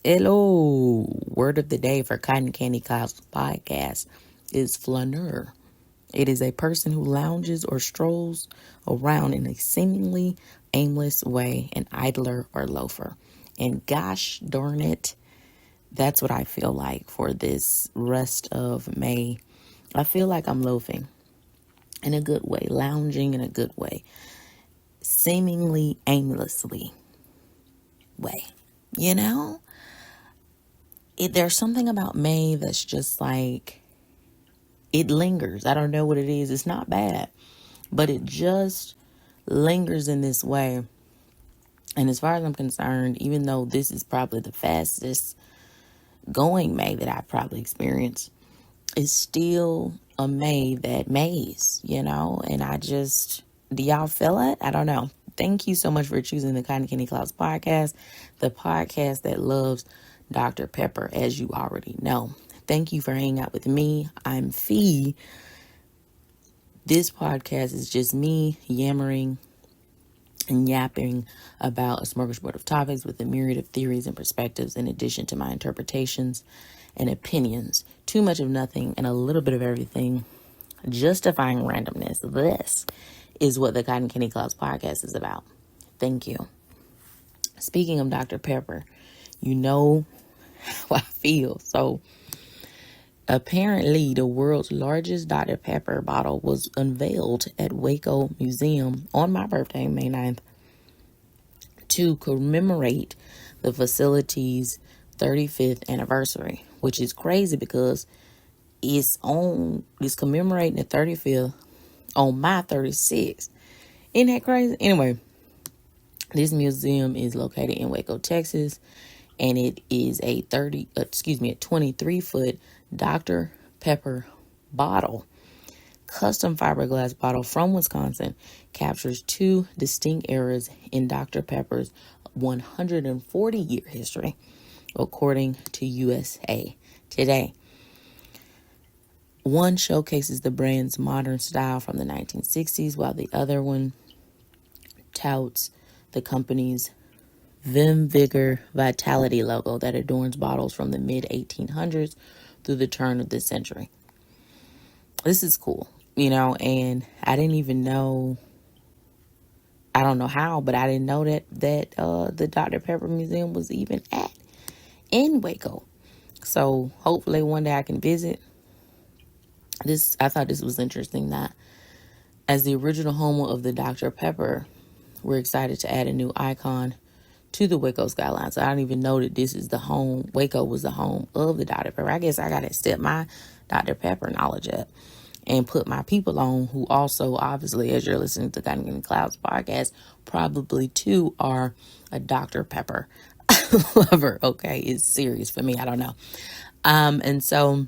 Hello. Word of the day for Cotton Candy Clouds podcast is Flâneur. It is a person who lounges or strolls around in a seemingly aimless way, an idler or loafer. And gosh darn it, that's what I feel like for this rest of May. I feel like I'm loafing in a good way, lounging in a good way, seemingly aimlessly way, you know? There's something about May that's just like, it lingers. I don't know what it is. It's not bad, but it just lingers in this way. And as far as I'm concerned, even though this is probably the fastest going May that I've probably experienced, it's still a May that Mays, and do y'all feel it? I don't know. Thank you so much for choosing the Cotton Candy Clouds podcast, the podcast that loves Dr. Pepper, as you already know. Thank you for hanging out with me. I'm Fee. This podcast is just me yammering and yapping about a smorgasbord of topics with a myriad of theories and perspectives in addition to my interpretations and opinions. Too much of nothing and a little bit of everything. Justifying randomness. This is what the Cotton Candy Clouds podcast is about. Thank you. Speaking of Dr. Pepper, you know how I feel. So apparently the world's largest Dr. Pepper bottle was unveiled at Waco Museum on my birthday, May 9th, to commemorate the facility's 35th anniversary, which is crazy because it's commemorating the 35th on my 36th. Isn't that crazy? Anyway, this museum is located in Waco, Texas, and it is a 23-foot Dr. Pepper bottle. Custom fiberglass bottle from Wisconsin captures two distinct eras in Dr. Pepper's 140-year history, according to USA Today. One showcases the brand's modern style from the 1960s, while the other one touts the company's Vim Vigor Vitality logo that adorns bottles from the mid-1800s through the turn of this century. This is cool, and I didn't even know, I don't know how, but I didn't know that the Dr. Pepper Museum was even in Waco. So hopefully one day I can visit. I thought this was interesting that as the original home of the Dr. Pepper, we're excited to add a new icon to the Waco skyline. So I don't even know that this is the home. Waco was the home of the Dr. Pepper. I guess I got to step my Dr. Pepper knowledge up and put my people on who also, obviously, as you're listening to Cotton Candy Clouds podcast, probably too are a Dr. Pepper lover. Okay, it's serious for me. I don't know. And so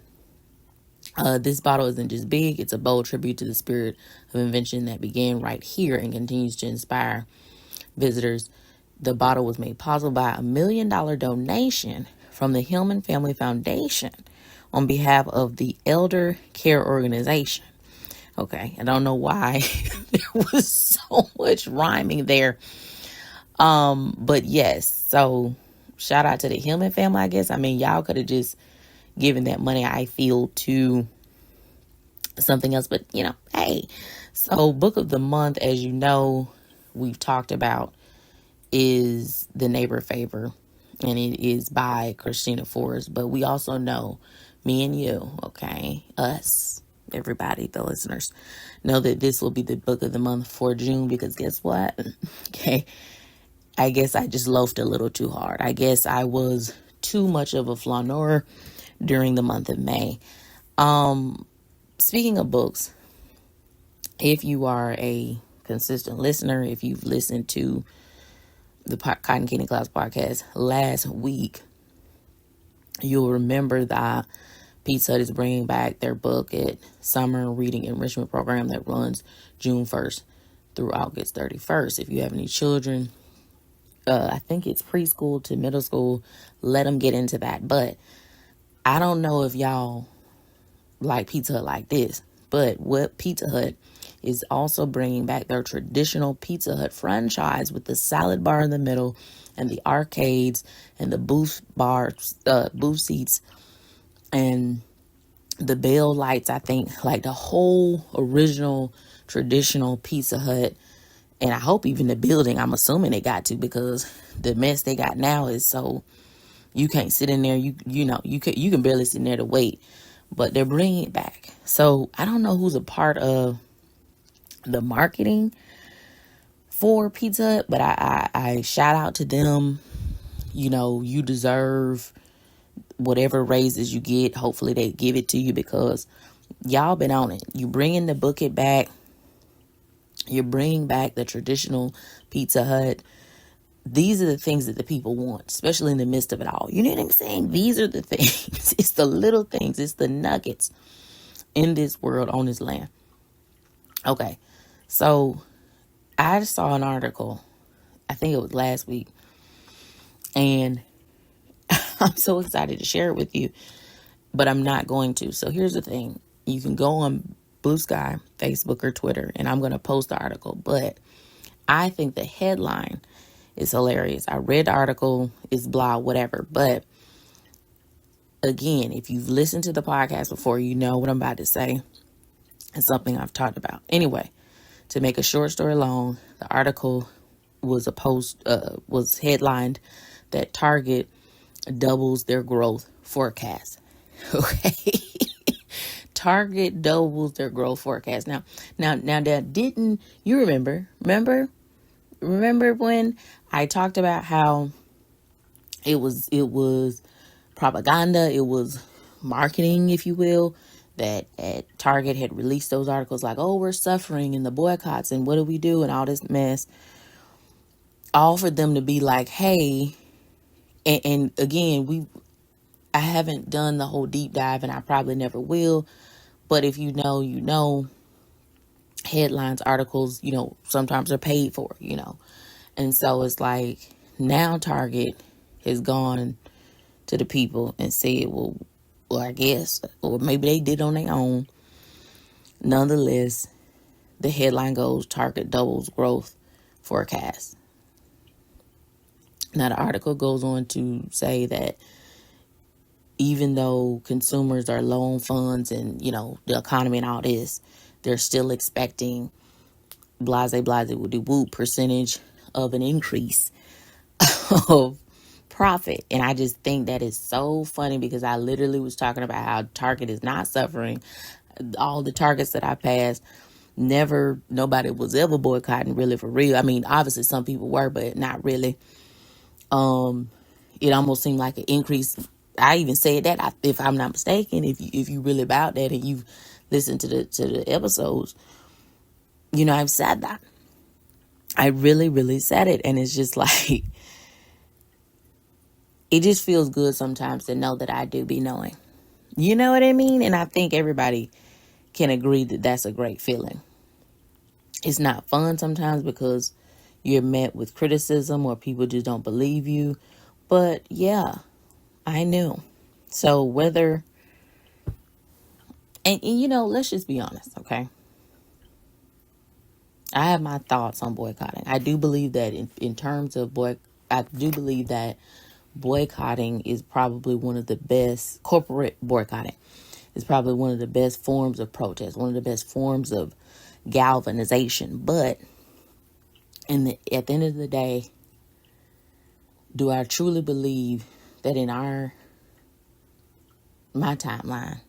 this bottle isn't just big. It's a bold tribute to the spirit of invention that began right here and continues to inspire visitors. The bottle was made possible by a $1 million donation from the Hillman Family Foundation on behalf of the Elder Care Organization. Okay, I don't know why there was so much rhyming there. But yes, so shout out to the Hillman family, I guess. I mean, y'all could have just given that money, I feel, to something else. But, hey. So book of the month, as you know, we've talked about, is The Neighbor Favor. And it is by Kristina Forrest. But we also know, me and you, okay, us, everybody, the listeners, know that this will be the book of the month for June. Because guess what? Okay. I guess I just loafed a little too hard. I guess I was too much of a flâneur during the month of May. Speaking of books, if you are a consistent listener, if you've listened to the Cotton Candy Clouds podcast last week, you'll remember that Pizza Hut is bringing back their book at summer reading enrichment program that runs June 1st through August 31st. If you have any children, I think it's preschool to middle school, let them get into that. But I don't know if y'all like Pizza Hut like this, but what Pizza Hut is also bringing back their traditional Pizza Hut franchise with the salad bar in the middle and the arcades and the booth seats and the bell lights. I think like the whole original traditional Pizza Hut, and I hope even the building, I'm assuming they got to, because the mess they got now is so you can't sit in there. You can barely sit in there to wait, but they're bringing it back. So I don't know who's a part of the marketing for Pizza Hut, but I shout out to them. You deserve whatever raises you get. Hopefully they give it to you, because y'all been on it. You bringing the bucket back. You're bringing back the traditional Pizza Hut. These are the things that the people want, especially in the midst of it all. You know what I'm saying? These are the things. It's the little things. It's the nuggets in this world, on this land. Okay. So I saw an article, I think it was last week, and I'm so excited to share it with you, but I'm not going to. So here's the thing. You can go on Blue Sky, Facebook, or Twitter, and I'm going to post the article, but I think the headline is hilarious. I read the article, it's blah, whatever, but again, if you've listened to the podcast before, you know what I'm about to say. It's something I've talked about. Anyway, to make a short story long, the article was was headlined that Target doubles their growth forecast. Okay. Target doubles their growth forecast. Now that didn't you remember when I talked about how it was propaganda, it was marketing, if you will, that at Target had released those articles like, oh, we're suffering and the boycotts and what do we do and all this mess, all for them to be like, hey, and again, I haven't done the whole deep dive, and I probably never will, but if you know, headlines, articles, sometimes are paid for, and so it's like now Target has gone to the people and said, well, I guess, or maybe they did on their own. Nonetheless, the headline goes, Target doubles growth forecast. Now, the article goes on to say that even though consumers are low on funds and, the economy and all this, they're still expecting whoop percentage of an increase of profit. And I just think that is so funny, because I literally was talking about how Target is not suffering. All the Targets that I passed, nobody was ever boycotting, really, for real. I mean, obviously some people were, but not really. It almost seemed like an increase. I even said that, if I'm not mistaken, if you really about that and you've listened to the episodes, I've said that. I really, really said it. And it's just like, it just feels good sometimes to know that I do be knowing. You know what I mean? And I think everybody can agree that that's a great feeling. It's not fun sometimes because you're met with criticism or people just don't believe you. But yeah, I knew. So whether, and let's just be honest, okay? I have my thoughts on boycotting. I do believe that in terms of I do believe that boycotting is probably one of the best, corporate boycotting is probably one of the best forms of protest, one of the best forms of galvanization. But at the end of the day, do I truly believe that in my timeline,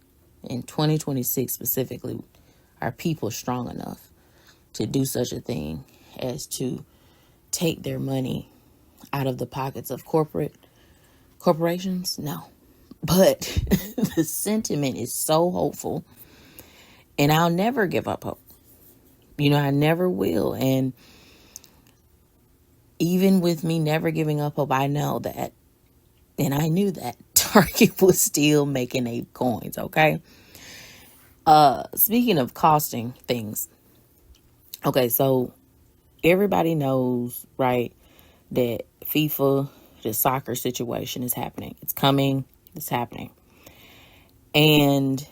in 2026 specifically, are people strong enough to do such a thing as to take their money out of the pockets of corporations? No. But the sentiment is so hopeful, and I'll never give up hope. I never will. And even with me never giving up hope, I know that, and I knew that Target was still making their coins, okay? Speaking of costing things, okay, so everybody knows, right, that FIFA, the soccer situation, is happening. It's coming. It's happening. And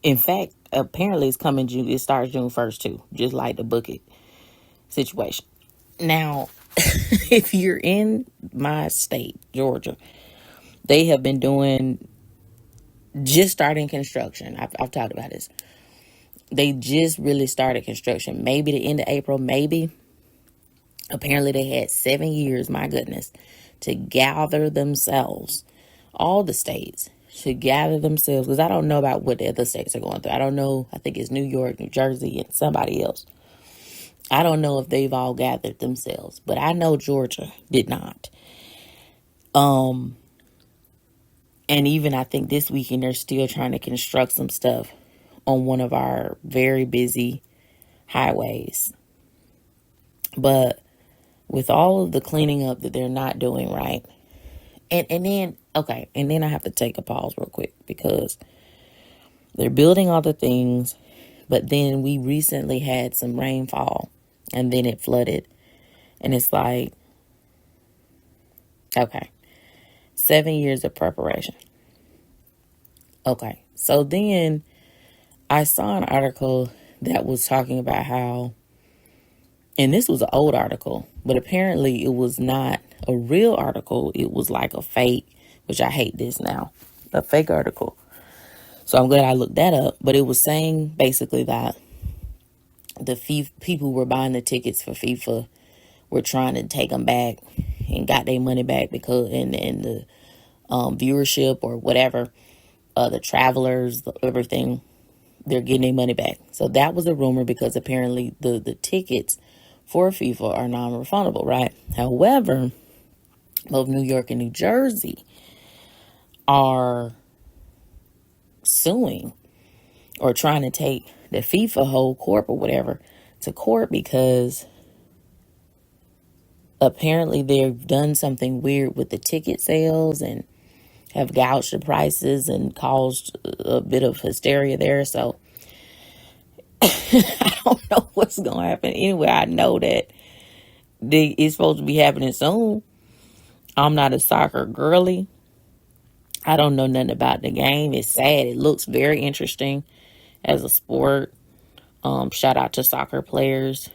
in fact, apparently it's coming June. It starts June 1st too, just like the bucket situation. Now, if you're in my state, Georgia, they have been just starting construction. I've talked about this. They just really started construction. Maybe the end of April, maybe. Apparently they had 7 years, my goodness, to gather themselves, all the states, to gather themselves. Because I don't know about what the other states are going through. I don't know. I think it's New York, New Jersey, and somebody else. I don't know if they've all gathered themselves, but I know Georgia did not. And even I think this weekend they're still trying to construct some stuff on one of our very busy highways. But with all of the cleaning up that they're not doing right, and then I have to take a pause real quick because they're building all the things, but then we recently had some rainfall and then it flooded, and it's like, okay, 7 years of preparation. Okay, so then I saw an article that was talking about how, and this was an old article, but apparently it was not a real article. It was like a fake, which I hate this now, a fake article. So I'm glad I looked that up. But it was saying basically that the people who were buying the tickets for FIFA were trying to take them back and got their money back because in the viewership or whatever, the travelers, everything, they're getting their money back. So that was a rumor because apparently the tickets for FIFA are non-refundable, right? However, both New York and New Jersey are suing or trying to take the FIFA whole corp or whatever to court because apparently they've done something weird with the ticket sales and have gouged the prices and caused a bit of hysteria there. So I don't know what's going to happen. Anyway, I know that it's supposed to be happening soon. I'm not a soccer girly. I don't know nothing about the game. It's sad. It looks very interesting as a sport. Shout out to soccer players.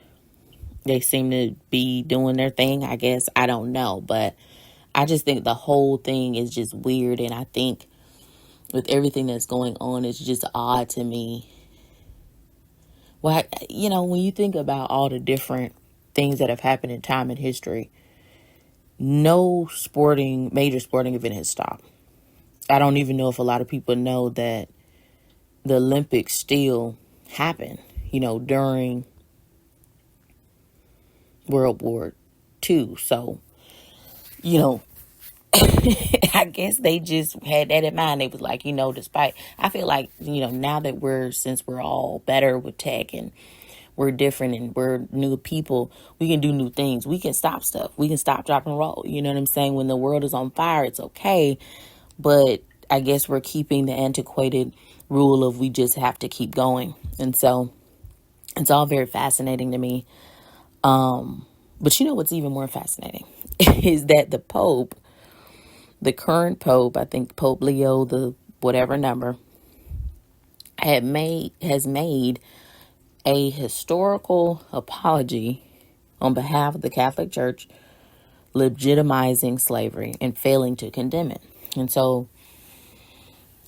They seem to be doing their thing, I guess. I don't know. But I just think the whole thing is just weird. And I think with everything that's going on, it's just odd to me. Well, when you think about all the different things that have happened in time and history, no major sporting event has stopped. I don't even know if a lot of people know that the Olympics still happen, during World War II. So, I guess they just had that in mind. They was like, despite, I feel like, now that since we're all better with tech and we're different and we're new people, we can do new things. We can stop stuff. We can stop, drop, and roll. You know what I'm saying? When the world is on fire, it's okay. But I guess we're keeping the antiquated rule of we just have to keep going. And so it's all very fascinating to me. But what's even more fascinating is that the current Pope, I think Pope Leo, the whatever number, has made a historical apology on behalf of the Catholic Church, legitimizing slavery and failing to condemn it. And so,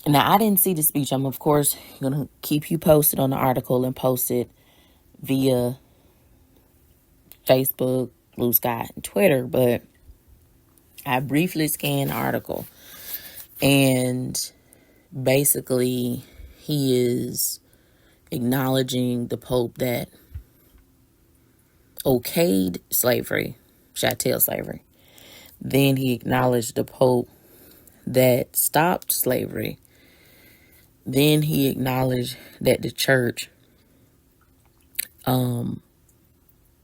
now I didn't see the speech. I'm, of course, going to keep you posted on the article and post it via Facebook, Blue Sky, and Twitter. But I briefly scanned the article, and basically he is acknowledging the Pope that okayed slavery, chattel slavery. Then he acknowledged the Pope that stopped slavery. Then he acknowledged that the church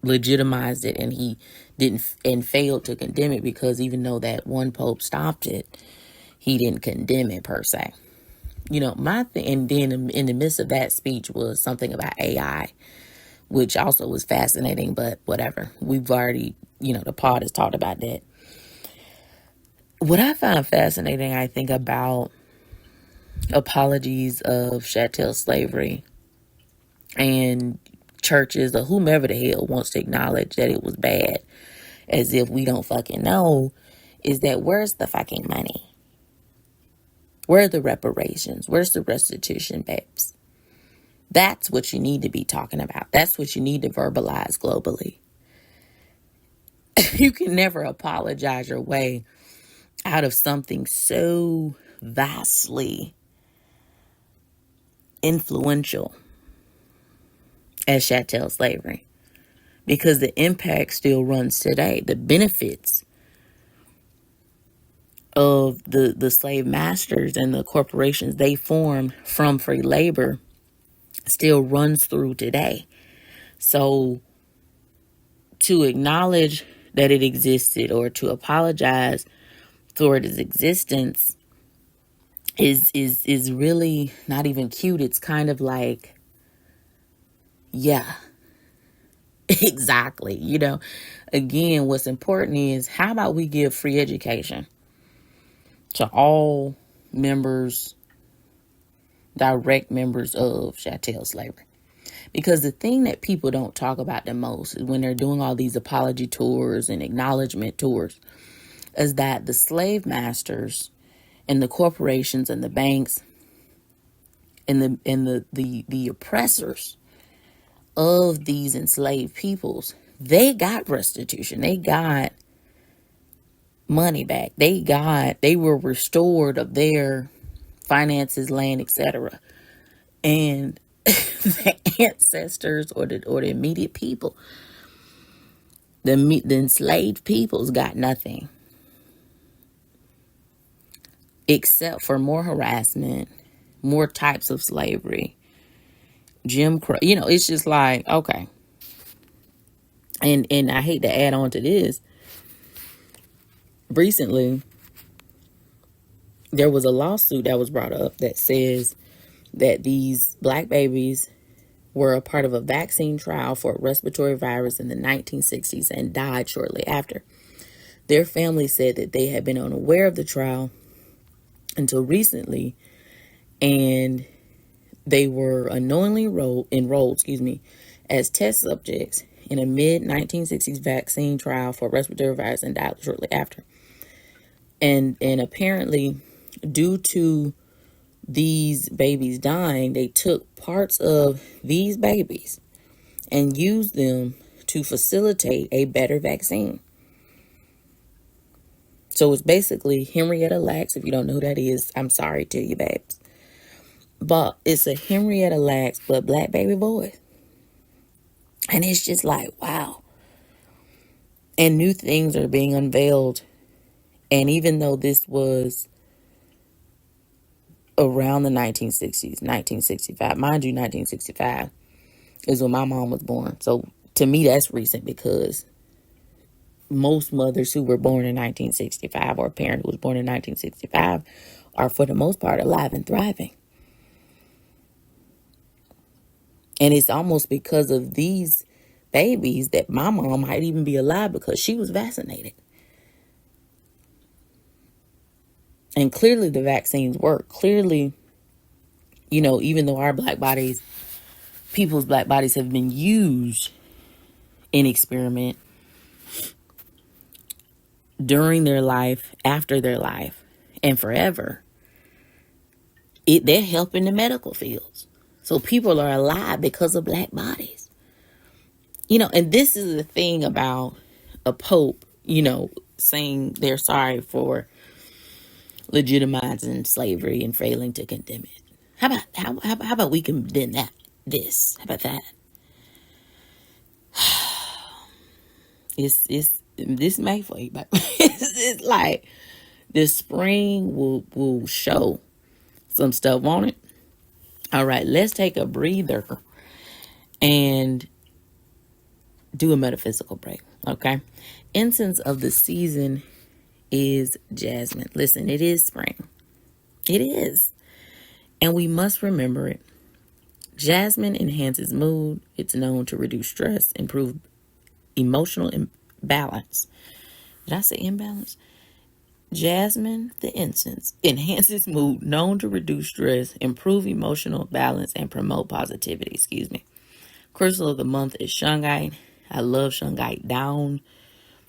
legitimized it, and he didn't and failed to condemn it because even though that one Pope stopped it, he didn't condemn it per se. My thing, and then in the midst of that speech was something about AI, which also was fascinating, but whatever. We've already, the pod has talked about that. What I find fascinating, I think, about apologies of chattel slavery And churches or whomever the hell wants to acknowledge that it was bad, as if we don't fucking know, is that where's the fucking money? Where are the reparations? Where's the restitution, babes? That's what you need to be talking about. That's what you need to verbalize globally. You can never apologize your way out of something so vastly influential as chattel slavery, because the impact still runs today. The benefits of the slave masters and the corporations they formed from free labor still runs through today. So to acknowledge that it existed or to apologize for its existence is really not even cute. It's kind of like, yeah, exactly. You know, again, what's important is, how about we give free education to all members, direct members of chattel slavery? Because the thing that people don't talk about the most is when they're doing all these apology tours and acknowledgement tours, is that the slave masters and the corporations and the banks and the oppressors of these enslaved peoples, they got restitution. They got money back. They were restored of their finances, land, etc. And the ancestors or the immediate people, the enslaved peoples, got nothing except for more harassment, more types of slavery, Jim Crow. You know, it's just like, okay. And I hate to add on to this. Recently, there was a lawsuit that was brought up that says that these black babies were a part of a vaccine trial for a respiratory virus in the 1960s and died shortly after. Their family said that they had been unaware of the trial until recently, and they were unknowingly enrolled as test subjects in a mid-1960s vaccine trial for a respiratory virus and died shortly after. And apparently, due to these babies dying, they took parts of these babies and used them to facilitate a better vaccine. So it's basically Henrietta Lacks. If you don't know who that is, I'm sorry to you, babes. But it's a Henrietta Lacks but black baby boy. And it's just like, wow. And new things are being unveiled. And even though this was around the 1960s, 1965, mind you, 1965 is when my mom was born. So to me, that's recent, because most mothers who were born in 1965 or a parent who was born in 1965 are, for the most part, alive and thriving. And it's almost because of these babies that my mom might even be alive, because she was vaccinated. And clearly the vaccines work. Clearly, you know, even though our people's black bodies have been used in experiment during their life, after their life, and forever, they're helping the medical fields. So people are alive because of black bodies. You know, and this is the thing about a pope, you know, saying they're sorry for legitimizing slavery and failing to condemn it. How about we condemn that? How about that? It's this May for you, but it's like this spring will show some stuff on it. All right, let's take a breather and do a metaphysical break. Okay, incense of the season is jasmine. Listen, it is spring. It is. And we must remember it. Jasmine enhances mood. It's known to reduce stress, improve emotional balance. Did I say imbalance? Jasmine, the incense, enhances mood, known to reduce stress, improve emotional balance, and promote positivity. Excuse me. Crystal of the month is Shungite. I love Shungite down.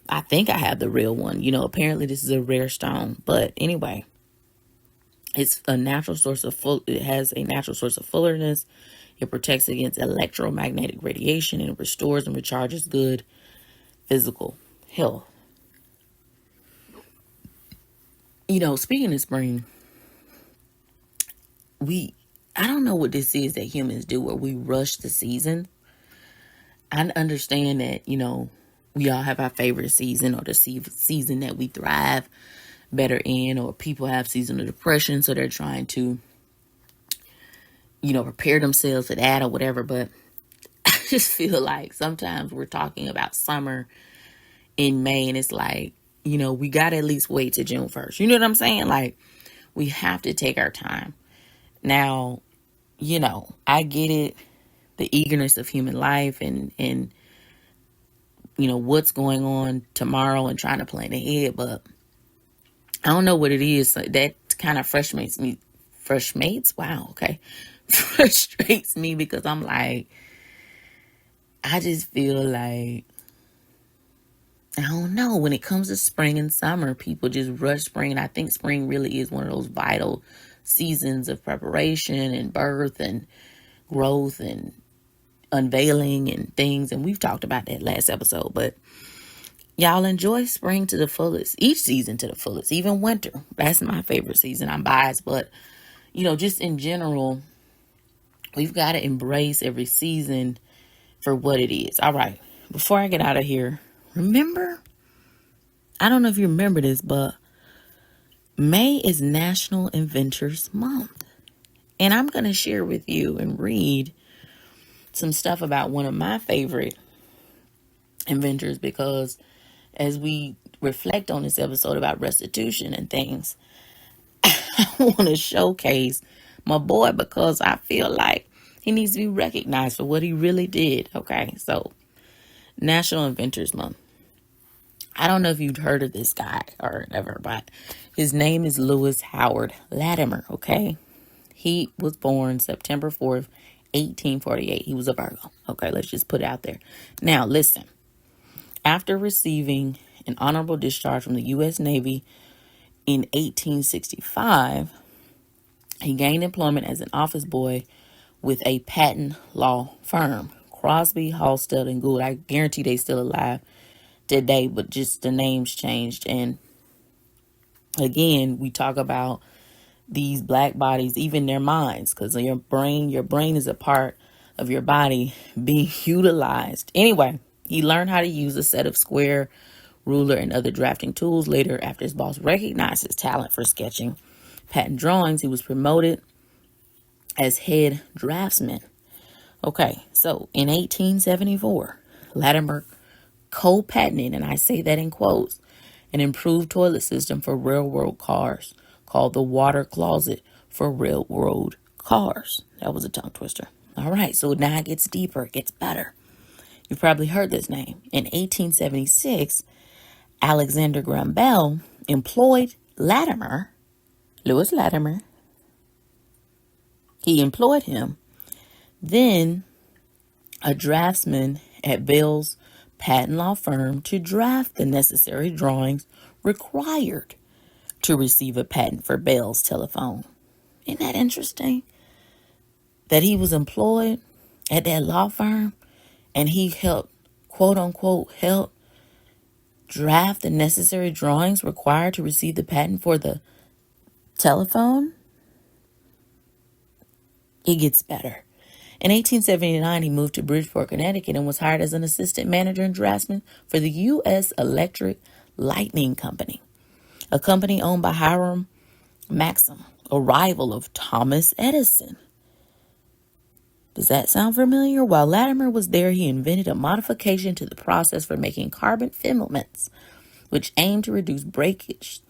I think I have the real one. Apparently this is a rare stone. But anyway, it's a natural source of it has a natural source of fullerenes. It protects against electromagnetic radiation and it restores and recharges good physical health. Speaking of spring, I don't know what this is that humans do where we rush the season. I understand that, we all have our favorite season or the season that we thrive better in, or people have seasonal depression, so they're trying to, prepare themselves for that or whatever. But I just feel like sometimes we're talking about summer in May and it's like, we got to at least wait till June 1st. You know what I'm saying? Like, we have to take our time. Now, I get it, the eagerness of human life and what's going on tomorrow and trying to plan ahead, but I don't know what it is that kind of frustrates me. Wow, okay. Frustrates me because I'm like, I just feel like, I don't know, when it comes to spring and summer, people just rush spring. And I think spring really is one of those vital seasons of preparation and birth and growth and unveiling and things. And we've talked about that last episode, but y'all enjoy spring to the fullest, each season to the fullest, even winter. That's my favorite season. I'm biased, but just in general, we've got to embrace every season for what it is. All right. Before I get out of here, remember, I don't know if you remember this, but May is National Inventors Month. And I'm going to share with you and read some stuff about one of my favorite inventors, because as we reflect on this episode about restitution and things, I want to showcase my boy because I feel like he needs to be recognized for what he really did. Okay, so National Inventors Month. I don't know if you've heard of this guy or ever, but his name is Lewis Howard Latimer. Okay, he was born September 4th, 1848. He was a Virgo. Okay, let's just put it out there. Now, listen. After receiving an honorable discharge from the U.S. Navy in 1865, he gained employment as an office boy with a patent law firm, Crosby, Halstead, and Gould. I guarantee they still alive today, but just the names changed. And again, we talk about these black bodies, even their minds, because your brain is a part of your body being utilized. Anyway, he learned how to use a set of square, ruler, and other drafting tools. Later, after his boss recognized his talent for sketching patent drawings, he was promoted as head draftsman. Okay, so in 1874, Latimer co-patented, and I say that in quotes, an improved toilet system for railroad cars called the water closet for railroad cars. That was a tongue twister. All right, so now it gets deeper, it gets better. You've probably heard this name. In 1876, Alexander Graham Bell employed Lewis Latimer. He employed him, then a draftsman at Bell's patent law firm, to draft the necessary drawings required to receive a patent for Bell's telephone. Isn't that interesting? That he was employed at that law firm and he helped, quote unquote, help draft the necessary drawings required to receive the patent for the telephone. It gets better. In 1879, he moved to Bridgeport, Connecticut, and was hired as an assistant manager and draftsman for the U.S. Electric Lighting Company, a company owned by Hiram Maxim, a rival of Thomas Edison. Does that sound familiar? While Latimer was there, he invented a modification to the process for making carbon filaments, which aimed to reduce breakages,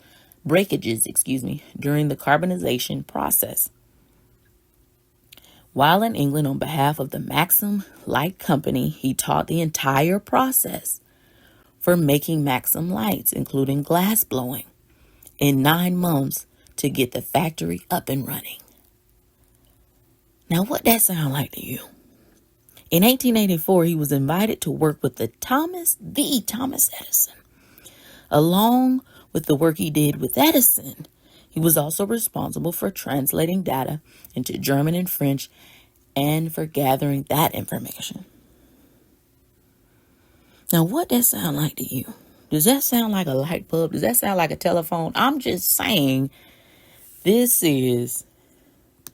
during the carbonization process. While in England on behalf of the Maxim Light Company, he taught the entire process for making Maxim lights, including glass blowing, in 9 months to get the factory up and running. Now, what that sound like to you? In 1884, he was invited to work with the Thomas Edison. Along with the work he did with Edison, he was also responsible for translating data into German and French and for gathering that information. Now, what does that sound like to you? Does that sound like a light bulb? Does that sound like a telephone? I'm just saying this is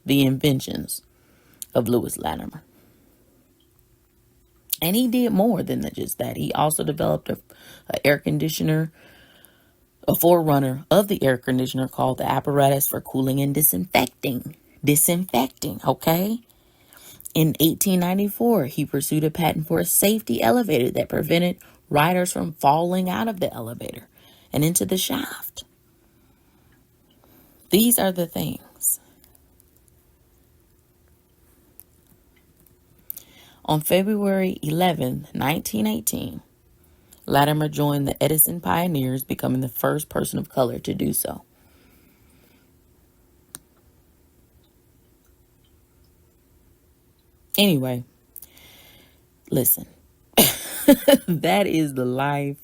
the inventions of Lewis Latimer. And he did more than just that. He also developed a air conditioner, a forerunner of the air conditioner called the apparatus for cooling and disinfecting. Okay? In 1894, he pursued a patent for a safety elevator that prevented riders from falling out of the elevator and into the shaft. These are the things. On February 11, 1918, Latimer joined the Edison pioneers, becoming the first person of color to do so. Anyway, listen, that is the life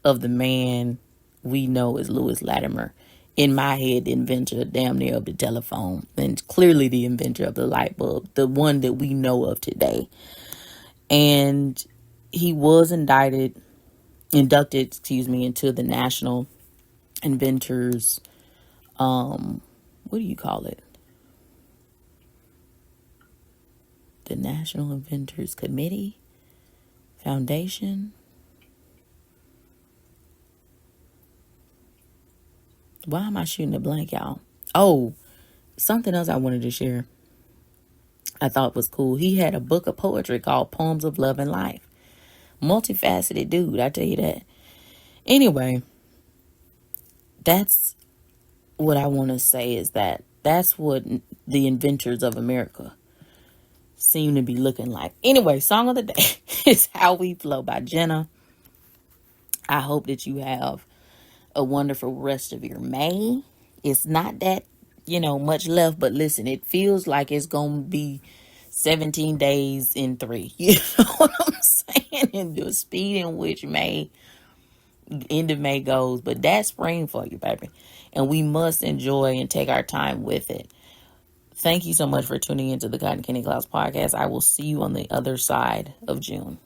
of the man we know as Lewis Latimer. In my head, the inventor damn near of the telephone, and clearly the inventor of the light bulb, the one that we know of today. And he was inducted, into the National Inventors, what do you call it? The National Inventors Committee? Foundation? Why am I shooting a blank, y'all? Oh, something else I wanted to share I thought was cool. He had a book of poetry called Poems of Love and Life. Multifaceted dude, I tell you that. Anyway, that's what I want to say, is that's what the inventors of America seem to be looking like. Anyway, song of the day is How We Flow by GENA. I hope that you have a wonderful rest of your May. It's not that, much left, but listen, it feels like it's going to be 17 days in 3. You know what I'm saying? And the speed in which end of May goes. But that's spring for you, baby. And we must enjoy and take our time with it. Thank you so much for tuning into the Cotton Candy Clouds podcast. I will see you on the other side of June.